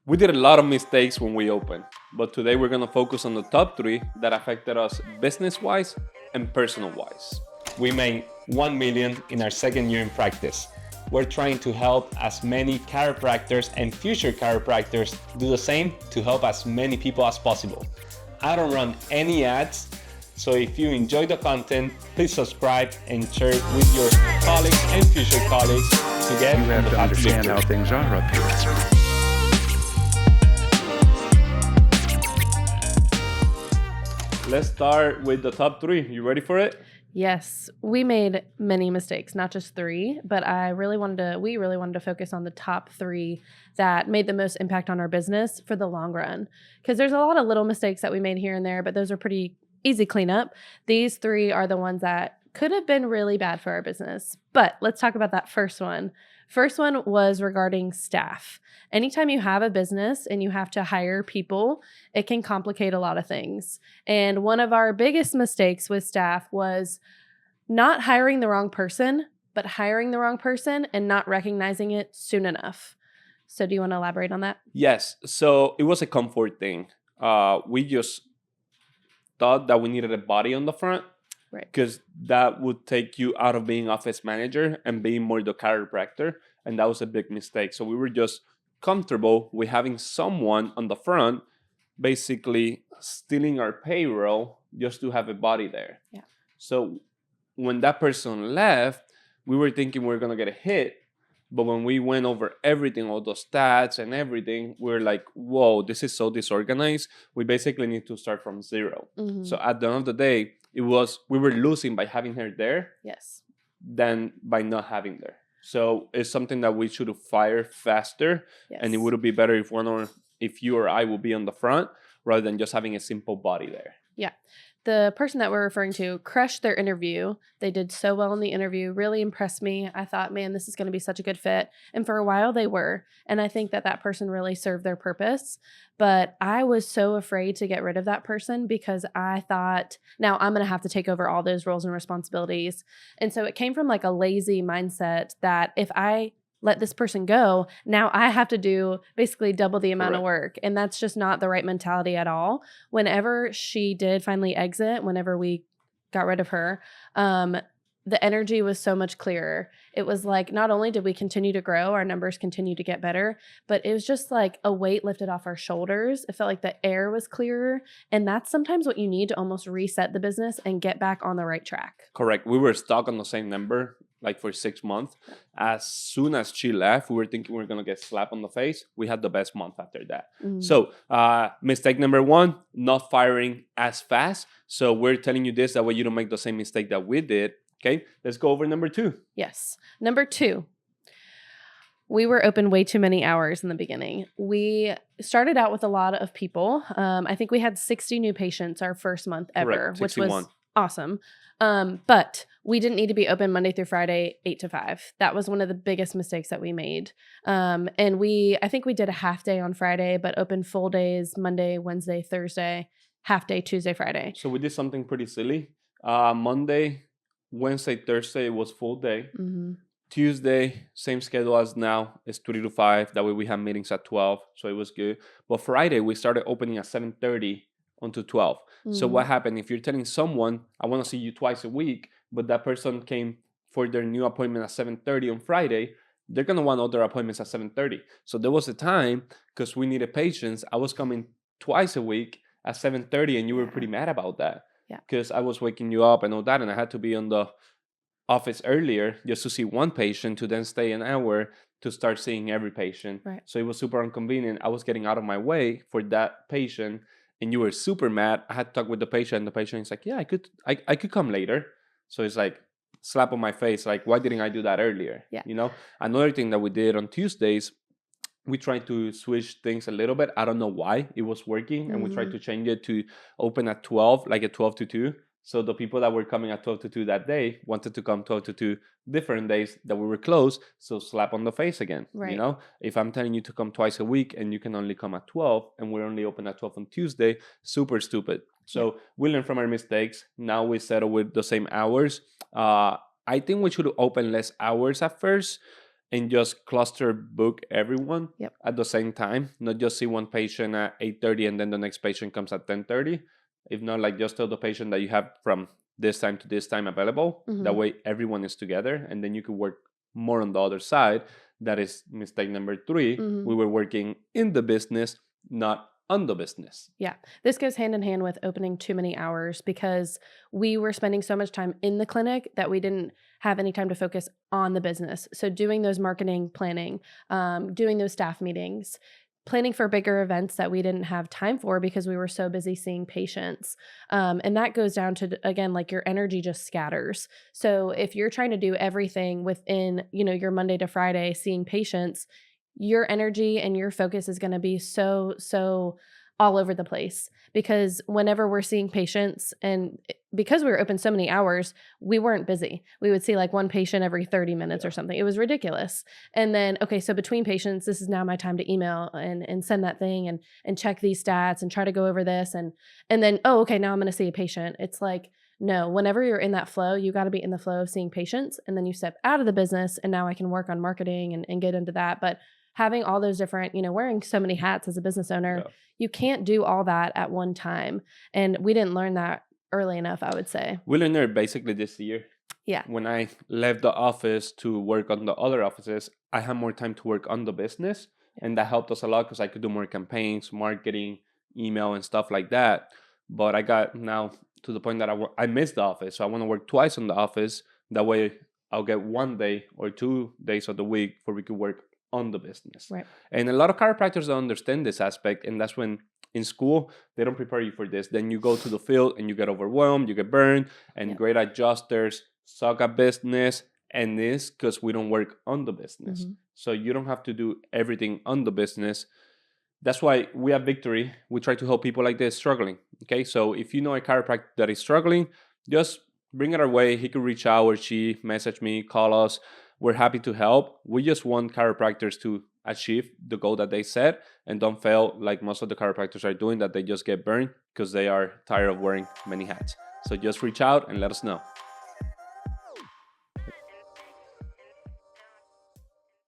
We did a lot of mistakes when we opened, but today we're going to focus on the top three that affected us business-wise and personal-wise. We made 1 million in our second year in practice. We're trying to help as many chiropractors and future chiropractors do the same to help as many people as possible. I don't run any ads, so if you enjoy the content, please subscribe and share it with your colleagues and future colleagues to get You have the to path understand victory. how things are up here. Let's start with the top three. You ready for it? Yes, we made many mistakes, not just three, but we really wanted to focus on the top three that made the most impact on our business for the long run. Because there's a lot of little mistakes that we made here and there, but those are pretty easy cleanup. These three are the ones that could have been really bad for our business. But let's talk about that first one. First one was regarding staff. Anytime you have a business and you have to hire people, it can complicate a lot of things. And one of our biggest mistakes with staff was not hiring the wrong person, but hiring the wrong person and not recognizing it soon enough. So do you want to elaborate on that? Yes. So it was a comfort thing. We just thought that we needed a body on the front. Right. Because that would take you out of being office manager and being more the chiropractor. And that was a big mistake. So we were just comfortable with having someone on the front basically stealing our payroll just to have a body there. Yeah. So when that person left, we were thinking we were going to get a hit. But when we went over everything, all the stats and everything, we were like, whoa, this is so disorganized. We basically need to start from zero. Mm-hmm. So at the end of the day, we were losing by having her there Yes. than by not having her. So it's something that we should have fired faster. Yes. And it would be better if you or I would be on the front rather than just having a simple body there. Yeah. The person that we're referring to crushed their interview. They did so well in the interview, really impressed me. I thought, man, this is going to be such a good fit. And for a while they were. And I think that person really served their purpose. But I was so afraid to get rid of that person because I thought, now I'm going to have to take over all those roles and responsibilities. And so it came from like a lazy mindset that if I let this person go, now I have to do basically double the amount of work. And that's just not the right mentality at all. Whenever she did finally exit, whenever we got rid of her, the energy was so much clearer. It was like, not only did we continue to grow, our numbers continue to get better, but it was just like a weight lifted off our shoulders. It felt like the air was clearer. And that's sometimes what you need to almost reset the business and get back on the right track. Correct. We were stuck on the same number like for 6 months. As soon as she left, we were thinking we were going to get slapped on the face. We had the best month after that. Mm-hmm. So mistake number one, not firing as fast. So we're telling you this, that way you don't make the same mistake that we did. Okay, let's go over number two. Yes. Number two, we were open way too many hours in the beginning. We started out with a lot of people. I think we had 60 new patients our first month ever, Correct, which 61. was awesome. But we didn't need to be open Monday through Friday, 8 to 5. That was one of the biggest mistakes that we made. And I think we did a half day on Friday, but open full days, Monday, Wednesday, Thursday, half day, Tuesday, Friday. So we did something pretty silly. Monday, Wednesday, Thursday was full day. Mm-hmm. Tuesday, same schedule as now. It's 3 to 5. That way we have meetings at 12. So it was good. But Friday, we started opening at 7:30 until 12. Mm-hmm. So what happened? If you're telling someone, I want to see you twice a week, but that person came for their new appointment at 7:30 on Friday, they're going to want other appointments at 7:30. So there was a time, because we needed patients, I was coming twice a week at 7:30, and you were pretty mad about that. Yeah. Because I was waking you up and all that, and I had to be on the office earlier just to see one patient to then stay an hour to start seeing every patient. Right. So it was super inconvenient. I was getting out of my way for that patient, and you were super mad. I had to talk with the patient, and the patient is like, yeah, I could come later. So it's like slap on my face, like, why didn't I do that earlier? Yeah. You know, another thing that we did on Tuesdays, we tried to switch things a little bit. I don't know why it was working. And we tried to change it to open at 12, like a 12 to 2. So the people that were coming at 12 to 2 that day wanted to come 12 to 2 different days that we were closed. So slap on the face again. Right. You know, if I'm telling you to come twice a week and you can only come at 12 and we're only open at 12 on Tuesday, super stupid. So we learn from our mistakes. Now we settle with the same hours. I think we should open less hours at first. and just cluster book everyone Yep. at the same time, not just see one patient at 8:30 and then the next patient comes at 10:30. If not, like just tell the patient that you have from this time to this time available. That way everyone is together, and then you could work more on the other side. That is mistake number 3. We were working in the business, not on the business. Yeah. This goes hand in hand with opening too many hours because we were spending so much time in the clinic that we didn't have any time to focus on the business. So doing those marketing planning, doing those staff meetings, planning for bigger events that we didn't have time for because we were so busy seeing patients. And that goes down to, again, like your energy just scatters. So if you're trying to do everything within, your Monday to Friday seeing patients, your energy and your focus is going to be so all over the place, because whenever we're seeing patients, and because we were open so many hours, we weren't busy. We would see like one patient every 30 minutes or something. It was ridiculous. And then, okay, so between patients, this is now my time to email and send that thing and check these stats and try to go over this. And then, oh, okay, now I'm going to see a patient. It's like, no, whenever you're in that flow, you got to be in the flow of seeing patients, and then you step out of the business and now I can work on marketing and get into that. But having all those different, wearing so many hats as a business owner, you can't do all that at one time. And we didn't learn that early enough, I would say. We learned it basically this year. Yeah. When I left the office to work on the other offices, I had more time to work on the business. And that helped us a lot because I could do more campaigns, marketing, email, and stuff like that. But I got now to the point that I miss the office. So I want to work twice in the office. That way I'll get 1 day or 2 days of the week where we could work on the business. Right. And a lot of chiropractors don't understand this aspect. And that's when in school, they don't prepare you for this. Then you go to the field and you get overwhelmed, you get burned, and great adjusters suck at business. And this because we don't work on the business. So you don't have to do everything on the business. That's why we at Victory, we try to help people like this struggling. Okay, so if you know a chiropractor that is struggling, just bring it our way. He could reach out, or she message me, call us. We're happy to help. We just want chiropractors to achieve the goal that they set and don't fail like most of the chiropractors are doing, that they just get burned because they are tired of wearing many hats. So just reach out and let us know.